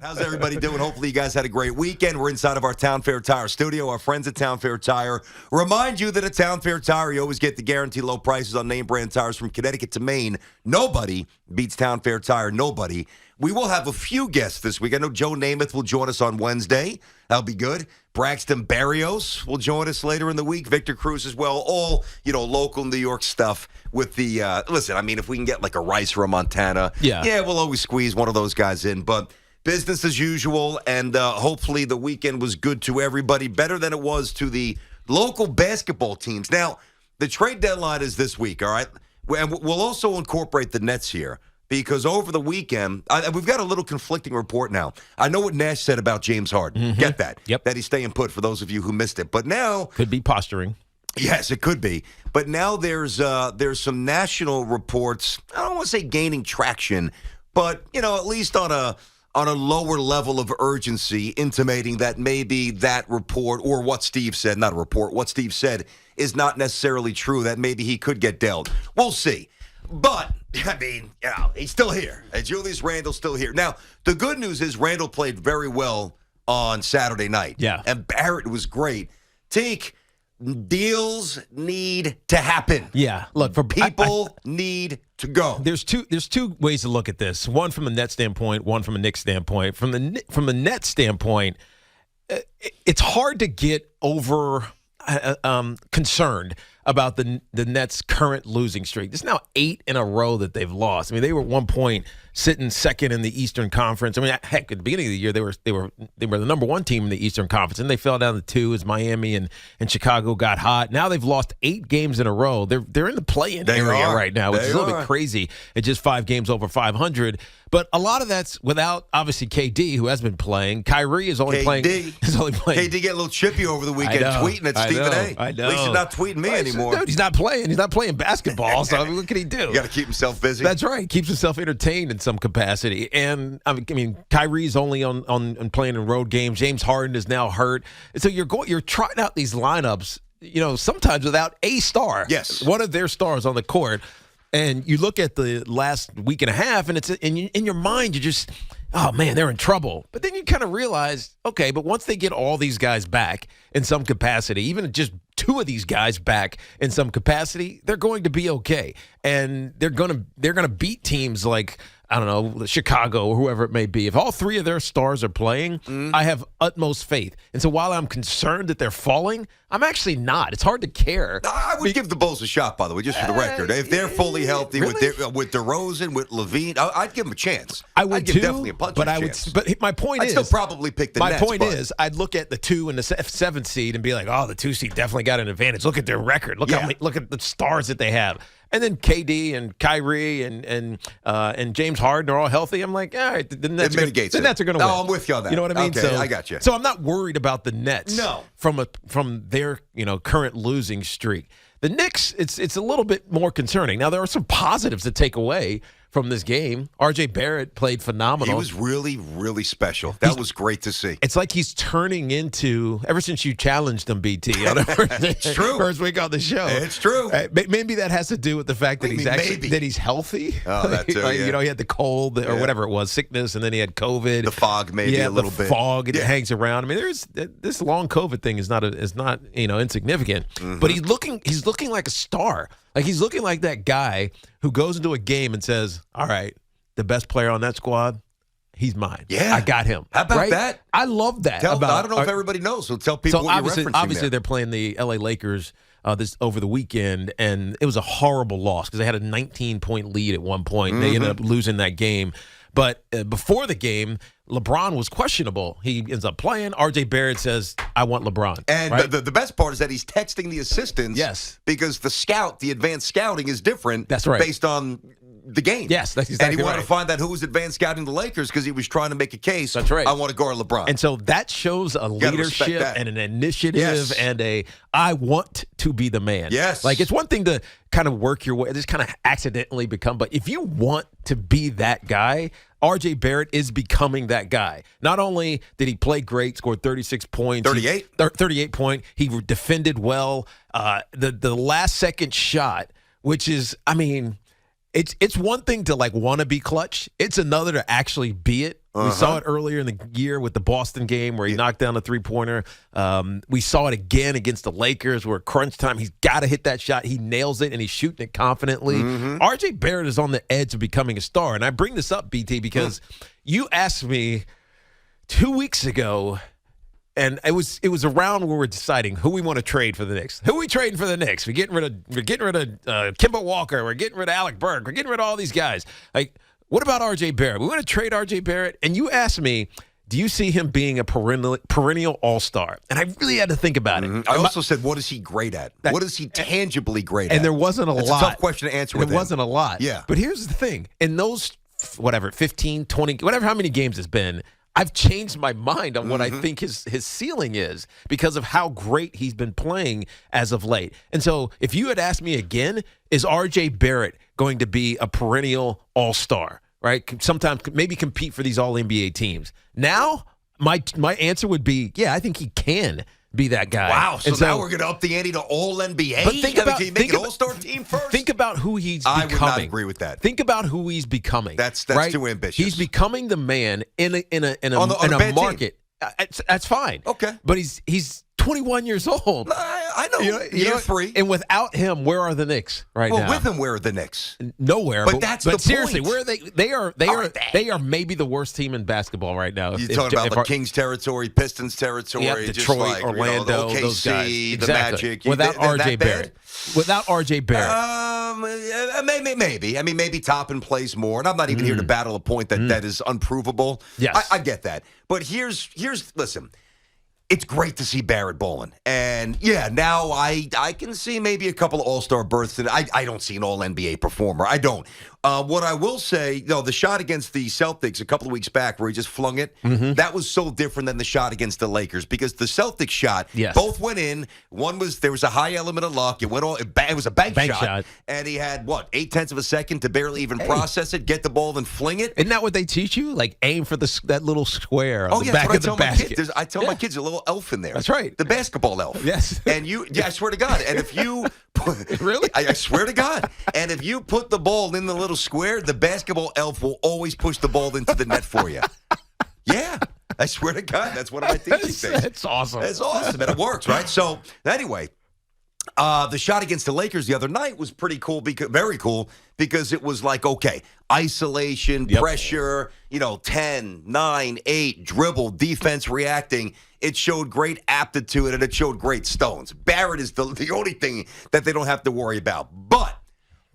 How's everybody doing? Hopefully you guys had a great weekend. We're inside of our Town Fair Tire studio. Our friends at Town Fair Tire remind you that at Town Fair Tire, you always get the guaranteed low prices on name brand tires from Connecticut to Maine. Nobody beats Town Fair Tire. Nobody. We will have a few guests this week. I know Joe Namath will join us on Wednesday. That'll be good. Braxton Berrios will join us later in the week. Victor Cruz as well. All, local New York stuff with the, listen, I mean, if we can get like a Rice or a Montana, we'll always squeeze one of those guys in. But business as usual, and hopefully the weekend was good to everybody, better than it was to the local basketball teams. Now, the trade deadline is this week, all right? And we'll also incorporate the Nets here because over the weekend, we've got a little conflicting report now. I know what Nash said about James Harden. Mm-hmm. Get that? Yep. That he's staying put for those of you who missed it. But now... Could be posturing. Yes, it could be. But now there's some national reports, I don't want to say gaining traction, but, at least on a lower level of urgency, intimating that maybe that report or what Steve said, not a report, what Steve said is not necessarily true, that maybe he could get dealt. We'll see. But, I mean, he's still here. Julius Randle's still here. Now, the good news is Randle played very well on Saturday night. Yeah. And Barrett was great. Tiki, deals need to happen. Yeah. Look, people need to go. There's two ways to look at this. One from a Nets standpoint, one from a Knicks standpoint. From the Nets standpoint, it's hard to get over concerned about the Nets' current losing streak. There's now 8 in a row that they've lost. I mean, they were at one point sitting second in the Eastern Conference. I mean, heck, at the beginning of the year, they were the number one team in the Eastern Conference, and they fell down to 2 as Miami and Chicago got hot. Now they've lost 8 games in a row. They're in the play-in area right now, which is a little bit crazy. It's just 5 games over 500. But a lot of that's without, obviously, KD, who has been playing. Kyrie is only playing. KD get a little chippy over the weekend tweeting at Stephen A. I know. At least he's not tweeting me anymore. Dude, he's not playing. He's not playing basketball, so what can he do? You got to keep himself busy. That's right. Keeps himself entertained in some capacity. And, I mean, Kyrie's only on playing in road games. James Harden is now hurt. And so you're trying out these lineups, sometimes without a star. Yes. One of their stars on the court. And you look at the last week and a half, and it's in your mind, you just, oh, man, they're in trouble. But then you kind of realize, okay, but once they get all these guys back in some capacity, even just 2 of these guys back in some capacity, they're going to be okay. And they're going to beat teams like, I don't know, Chicago or whoever it may be. If all 3 of their stars are playing, I have utmost faith. And so while I'm concerned that they're falling, I'm actually not. It's hard to care. I would give the Bulls a shot, by the way, just for the record. If they're fully healthy with DeRozan, with Levine, I'd give them a chance. I'd give definitely a punch but a chance. But my point I'd is, still probably pick the Nets. My point is, I'd look at the 2 and the 7th seed and be like, oh, the 2 seed definitely got an advantage. Look at their record. Look at the stars that they have. And then KD and Kyrie and James Harden are all healthy. I'm like, all right, the Nets are going to win. No, I'm with you on that. You know what I mean? Okay, so, I got you. So I'm not worried about the Nets. No. From their current losing streak. The Knicks, it's a little bit more concerning. Now there are some positives to take away from this game. R.J. Barrett played phenomenal. He was really, really special. That was great to see. It's like he's turning into, ever since you challenged him, BT, it's true. First week on the show. It's true. Maybe that has to do with the fact that he's healthy. Oh, that too, yeah. He had the cold or whatever it was, sickness, and then he had COVID. The fog maybe a little bit. The fog, it hangs around. I mean, this long COVID thing is not insignificant. Mm-hmm. But he's looking like a star. Like he's looking like that guy who goes into a game and says, all right, the best player on that squad, he's mine. Yeah. I got him. How about that? I love that. I don't know if everybody knows, so tell people what you're referencing obviously they're playing the L.A. Lakers this over the weekend, and it was a horrible loss because they had a 19-point lead at one point. Mm-hmm. They ended up losing that game. But before the game, LeBron was questionable. He ends up playing. R.J. Barrett says, I want LeBron. And right? the best part is that he's texting the assistants. Yes. Because the advanced scouting is different. That's right. Based on the game. Yes, that's exactly right. And he wanted to find out who was advanced scouting the Lakers because he was trying to make a case. That's right. I want to guard LeBron. And so that shows a leadership and an initiative and I want to be the man. Yes. Like it's one thing to kind of work your way, just kind of accidentally become, but if you want to be that guy, R.J. Barrett is becoming that guy. Not only did he play great, scored 36 points. 38 point. He defended well. The last second shot, which is, I mean, It's one thing to want to be clutch. It's another to actually be it. We saw it earlier in the year with the Boston game where he knocked down a three-pointer. We saw it again against the Lakers where crunch time, he's got to hit that shot. He nails it, and he's shooting it confidently. R.J. Barrett is on the edge of becoming a star. And I bring this up, BT, because you asked me 2 weeks ago, and it was around where we're deciding who we want to trade for the Knicks. Who are we trading for the Knicks? We're getting rid of Kemba Walker. We're getting rid of Alec Burke. We're getting rid of all these guys. What about R.J. Barrett? We want to trade R.J. Barrett. And you asked me, do you see him being a perennial all-star? And I really had to think about it. I also said, what is he great at? What is he tangibly great at? And there wasn't a lot. It's a tough question to answer with him. There wasn't a lot. Yeah. But here's the thing. In those, 15, 20, whatever how many games it's been, I've changed my mind on what I think his ceiling is because of how great he's been playing as of late. And so if you had asked me again, is R.J. Barrett going to be a perennial all-star, right? Sometimes maybe compete for these all-NBA teams. Now, my answer would be, yeah, I think he can be that guy. Wow, so now we're going to up the ante to all-NBA? But can you make an all-star team first? Think about who he's becoming. I would not agree with that. Think about who he's becoming. That's right? too ambitious. He's becoming the man in a market. That's fine. Okay. But he's 21 years old. I know. Year 3. And without him, where are the Knicks now? Well, with him, where are the Knicks? Nowhere. But that's the seriously, point. where are they? They are maybe the worst team in basketball right now. You're talking about the Kings territory, Pistons territory, Detroit, Orlando, OKC, those guys. the Exactly. Magic. Without R.J. Barrett. Without R.J. Barrett. Maybe. I mean, maybe Toppin plays more, and I'm not even here to battle a point that is unprovable. Yes. I get that. But here's listen. It's great to see Barrett balling. And, yeah, now I can see maybe a couple of all-star berths. And I don't see an all-NBA performer. I don't. What I will say, the shot against the Celtics a couple of weeks back where he just flung it, that was so different than the shot against the Lakers because the Celtics shot, both went in. There was a high element of luck. It went all. It was a bank shot. And he had, 0.8 of a second to barely even process it, get the ball, then fling it. Isn't that what they teach you? Aim for that little square on the back of the basket. I tell my kids a little elf in there. That's right. The basketball elf. Yes. And I swear to God. And if you really, I swear to God. And if you put the ball in the little square, the basketball elf will always push the ball into the net for you. Yeah. I swear to God. That's one of my teaching things. That's awesome. It's awesome. And it works, right? So, anyway, the shot against the Lakers the other night was pretty cool, very cool, because it was isolation, pressure, 10, 9, 8, dribble, defense reacting. It showed great aptitude, and it showed great stones. Barrett is the only thing that they don't have to worry about. But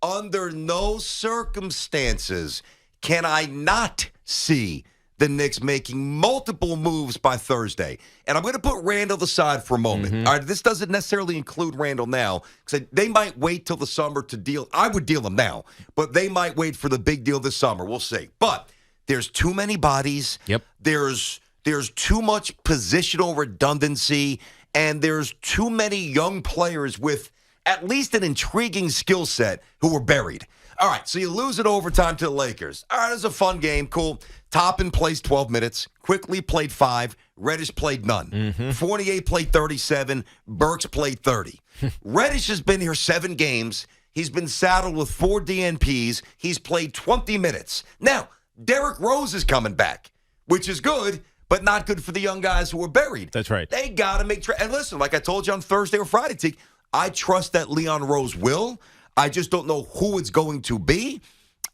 under no circumstances can I not see the Knicks making multiple moves by Thursday. And I'm going to put Randall aside for a moment. All right, this doesn't necessarily include Randall now, because they might wait till the summer to deal. I would deal him now, but they might wait for the big deal this summer. We'll see. But there's too many bodies. Yep. There's too much positional redundancy, and there's too many young players with at least an intriguing skill set who were buried. All right, so you lose in overtime to the Lakers. All right, it was a fun game. Cool. Toppin plays 12 minutes. Quickly played 5. Reddish played none. Fournier played 37. Burks played 30. Reddish has been here 7 games. He's been saddled with 4 DNPs. He's played 20 minutes. Now, Derrick Rose is coming back, which is good, but not good for the young guys who are buried. That's right. They got to make and listen, like I told you on Thursday or Friday, Tiki, I trust that Leon Rose will. I just don't know who it's going to be.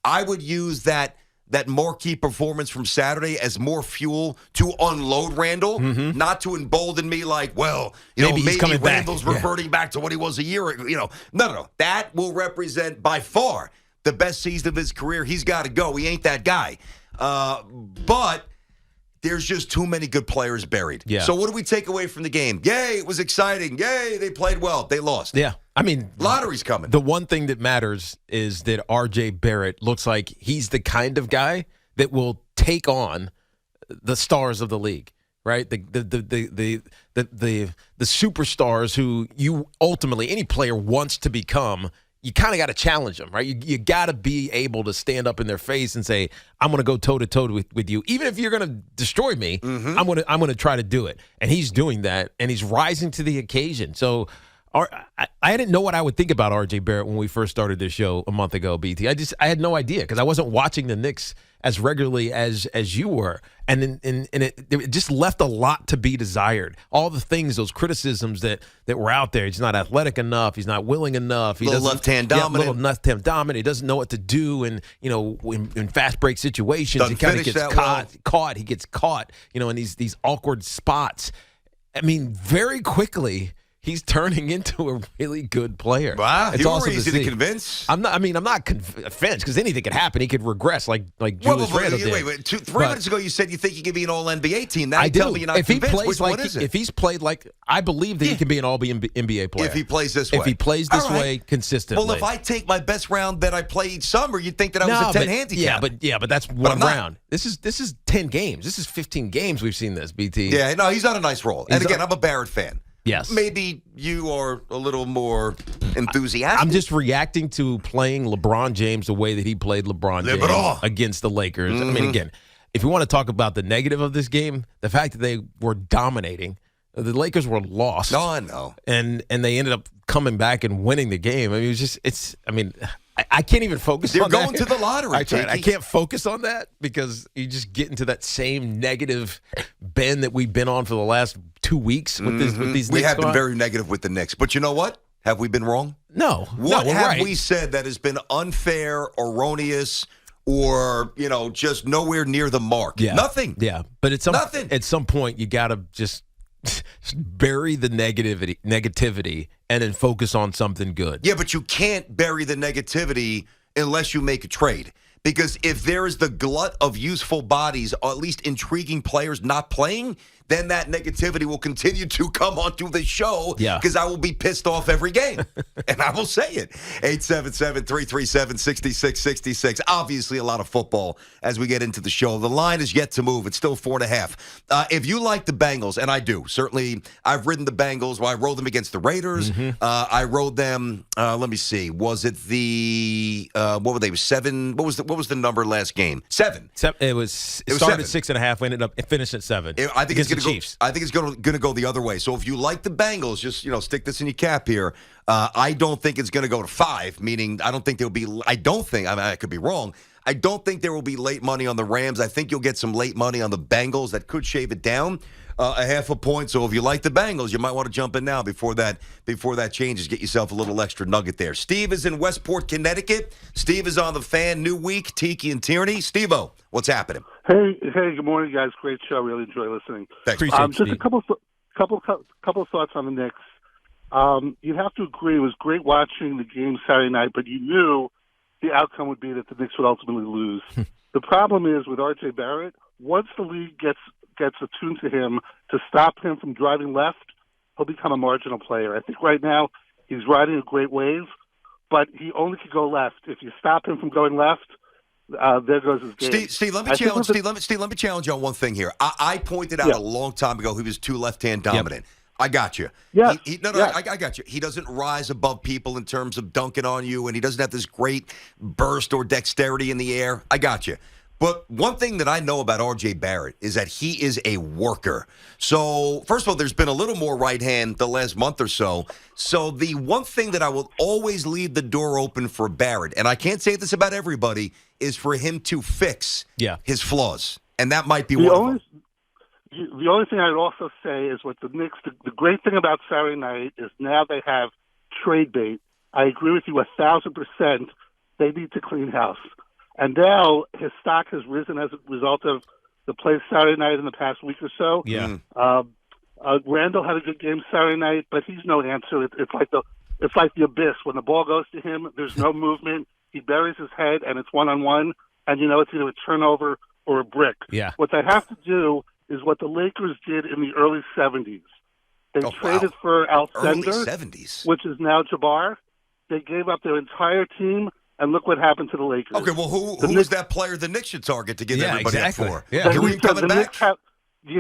I would use that marquee performance from Saturday as more fuel to unload Randall, not to embolden me maybe Randall's reverting back to what he was a year ago. No. That will represent by far the best season of his career. He's got to go. He ain't that guy. But there's just too many good players buried. Yeah. So what do we take away from the game? Yay, it was exciting. Yay, they played well. They lost. Yeah. I mean, lottery's coming. The one thing that matters is that R.J. Barrett looks like he's the kind of guy that will take on the stars of the league, right? The superstars who you ultimately, any player wants to become. You kind of got to challenge them, right? You got to be able to stand up in their face and say, "I'm going to go toe to toe with you, even if you're going to destroy me. I'm going to try to do it." And he's doing that, and he's rising to the occasion. So I didn't know what I would think about R.J. Barrett when we first started this show a month ago, BT. I had no idea because I wasn't watching the Knicks as regularly as you were, and it just left a lot to be desired. All the things, those criticisms that were out there. He's not athletic enough. He's not willing enough. He left hand dominant. Little left hand dominant. He doesn't know what to do, and in fast break situations, he kind of gets caught. He gets caught, in these awkward spots. I mean, very quickly, he's turning into a really good player. Wow, it's you awesome were easy to convince. I'm not convinced because anything could happen. He could regress like Julius Randle did. Wait, 3 minutes ago you said you think he could be an All-NBA team. Now you tell me you're not if convinced. He plays what is it? If he's played like, I believe that he can be an All-NBA player. If he plays this way. If he plays this way consistently. Well, if I take my best round that I play each summer, you'd think that I was a 10 handicap. But that's one round. This is 10 games. This is 15 games we've seen this, BT. Yeah, no, he's on a nice roll. And again, I'm a Barrett fan. Yes. Maybe you are a little more enthusiastic. I'm just reacting to playing LeBron James the way that he played LeBron James against the Lakers. Mm-hmm. I mean, again, if you want to talk about the negative of this game, the fact that they were dominating, the Lakers were lost. No, I know. And they ended up coming back and winning the game. I mean, I can't even focus on that. They're going to the lottery, I can't focus on that because you just get into that same negative bend that we've been on for the last 2 weeks with these Knicks. We have been very negative with the Knicks. But you know what? Have we been wrong? No. What have right. we said that has been unfair, erroneous, or, just nowhere near the mark? Yeah. Nothing. Yeah. But Nothing. At some point, you got to just bury the negativity and then focus on something good. Yeah, but you can't bury the negativity unless you make a trade. Because if there is the glut of useful bodies, or at least intriguing players not playing, then that negativity will continue to come onto the show because I will be pissed off every game. And I will say it. 877-337-6666. Obviously, a lot of football as we get into the show. The line is yet to move. It's still 4.5. If you like the Bengals, and I do, certainly I've ridden the Bengals. Well, I rode them against the Raiders. I rode them, let me see. Was it the, what were they, 7? What was the number last game? 7. It started 6.5. We ended up finishing at 7. I think it's Chiefs. I think it's going to go the other way. So if you like the Bengals, just stick this in your cap here. I don't think it's going to go to 5. Meaning, I don't think there'll be. I mean, I could be wrong. I don't think there will be late money on the Rams. I think you'll get some late money on the Bengals that could shave it down a half a point. So if you like the Bengals, you might want to jump in now before that changes. Get yourself a little extra nugget there. Steve is in Westport, Connecticut. Steve is on the Fan. New week. Tiki and Tierney. Steve-O, what's happening? Hey, good morning, guys. Great show. Really enjoy listening. Thanks. Just a couple of thoughts on the Knicks. You'd have to agree it was great watching the game Saturday night, but you knew the outcome would be that the Knicks would ultimately lose. The problem is with R.J. Barrett, once the league gets attuned to him to stop him from driving left, he'll become a marginal player. I think right now he's riding a great wave, but he only could go left. If you stop him from going left, there goes his game. Steve, let me challenge you on one thing here. I pointed out a long time ago he was too left-hand dominant. Yep. I got you. Yeah. I got you. He doesn't rise above people in terms of dunking on you, and he doesn't have this great burst or dexterity in the air. I got you. But one thing that I know about R.J. Barrett is that he is a worker. So, first of all, there's been a little more right hand the last month or so. So, the one thing that I will always leave the door open for Barrett, and I can't say this about everybody, is for him to fix his flaws. And that might be one of them. The only thing I'd also say is with the Knicks, the great thing about Saturday night is now they have trade bait. I agree with you 1,000%. They need to clean house. And now his stock has risen as a result of the play Saturday night in the past week or so. Yeah. Randall had a good game Saturday night, but he's no answer. It's like the abyss. When the ball goes to him, there's no movement. He buries his head, and it's one-on-one. And it's either a turnover or a brick. Yeah. What they have to do is what the Lakers did in the early 70s. They traded for Alcindor, 70s. which is now Jabbar. They gave up their entire team. And look what happened to the Lakers. Okay, well, who is that player the Knicks should target to get everybody up for? Yeah, Kareem coming back? You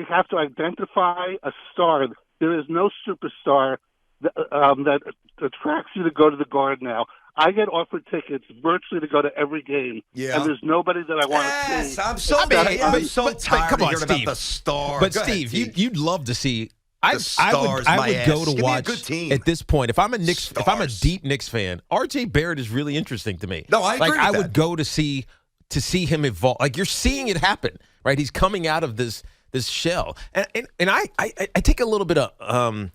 have to identify a star. There is no superstar that attracts you to go to the Garden now. I get offered tickets virtually to go to every game, and there's nobody that I want to see. I'm so tired of hearing about the star. But Steve, you'd love to see I stars, would my go ass. to Give me a watch good team. at this point. If I'm a Stars. deep Knicks fan, R.J. Barrett is really interesting to me. No, I agree with I that. would go to see him evolve. Like you're seeing it happen, right? He's coming out of this shell, and I take a little bit of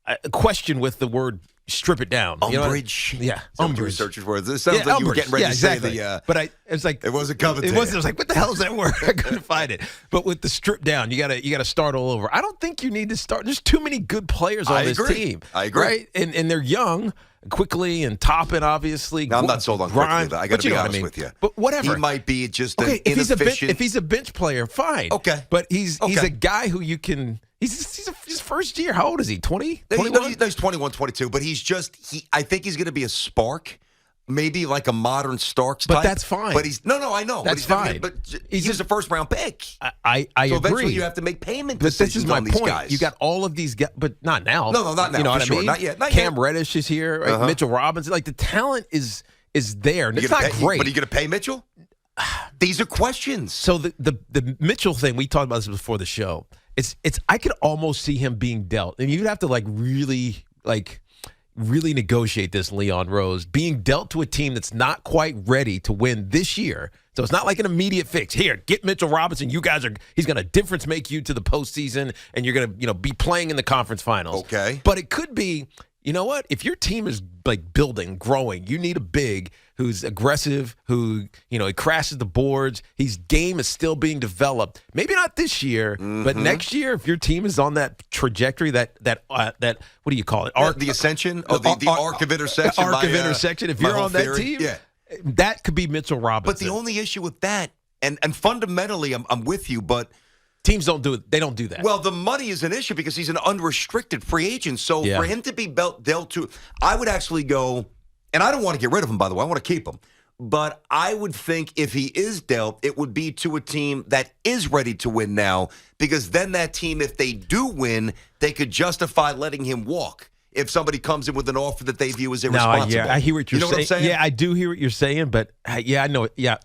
a question with the word strip it down. Umbrage. Yeah, umbrage. Searching for it. It sounds like you were getting ready to say the. But it's like it wasn't coming. It wasn't. I was like, what the hell is that word? I couldn't find it. But with the strip down, you gotta start all over. I don't think you need to start. There's too many good players on this team. I agree. Right, and they're young. Quickly and Toppin, obviously. Now, I'm not sold on Quickly, though. I got to be honest with you. But whatever. He might be just an if inefficient. if he's a bench player, fine. Okay. But he's a guy who you can. He's his first year. How old is he? 20? 21? He's 21, 22. But he's just. I think he's going to be a spark. Maybe like a modern Starks type. But that's fine. But he's no, I know. That's but fine. But he's a first round pick. I so agree. eventually you have to make payment but decisions this is my on these point. guys. You got all of these guys, but not now. No, not now. You know for what sure. I mean? Not yet. Cam Reddish is here. Right? Mitchell Robinson. Like the talent is there. And it's not great. But are you going to pay Mitchell? These are questions. So the Mitchell thing, we talked about this before the show. It's I could almost see him being dealt. And you'd have to really negotiate this, Leon Rose, being dealt to a team that's not quite ready to win this year. So it's not like an immediate fix. Here, get Mitchell Robinson. He's going to difference make you to the postseason, and you're going to be playing in the conference finals. Okay. But it could be, you know what? If your team is like building, growing, you need a big who's aggressive, who, he crashes the boards. His game is still being developed. Maybe not this year, but next year, if your team is on that trajectory, that what do you call it? The ascension? Oh, the arc of intersection. Arc of intersection. If you're on that team, that could be Mitchell Robinson. But the only issue with that, and fundamentally, I'm with you, but teams don't do it. They don't do that. Well, the money is an issue because he's an unrestricted free agent. So for him to be dealt to, I would actually go, and I don't want to get rid of him, by the way. I want to keep him. But I would think if he is dealt, it would be to a team that is ready to win now, because then that team, if they do win, they could justify letting him walk if somebody comes in with an offer that they view as irresponsible. I hear what you're saying. What I'm saying. Yeah, I do hear what you're saying, but I know. Yeah,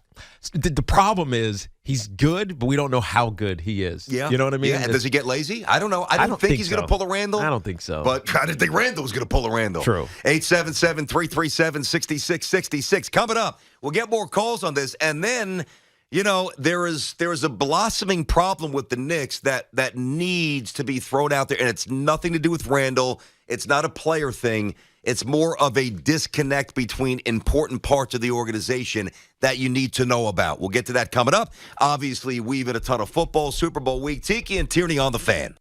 the problem is he's good, but we don't know how good he is. Yeah, you know what I mean. Yeah, and does he get lazy? I don't know. I don't think he's going to pull a Randall. I don't think so. But I didn't think Randall was going to pull a Randall. True. 877-337-6666. Coming up, we'll get more calls on this, and then. There is a blossoming problem with the Knicks that needs to be thrown out there, and it's nothing to do with Randall. It's not a player thing. It's more of a disconnect between important parts of the organization that you need to know about. We'll get to that coming up. Obviously, we've had a ton of football, Super Bowl week. Tiki and Tierney on the Fan.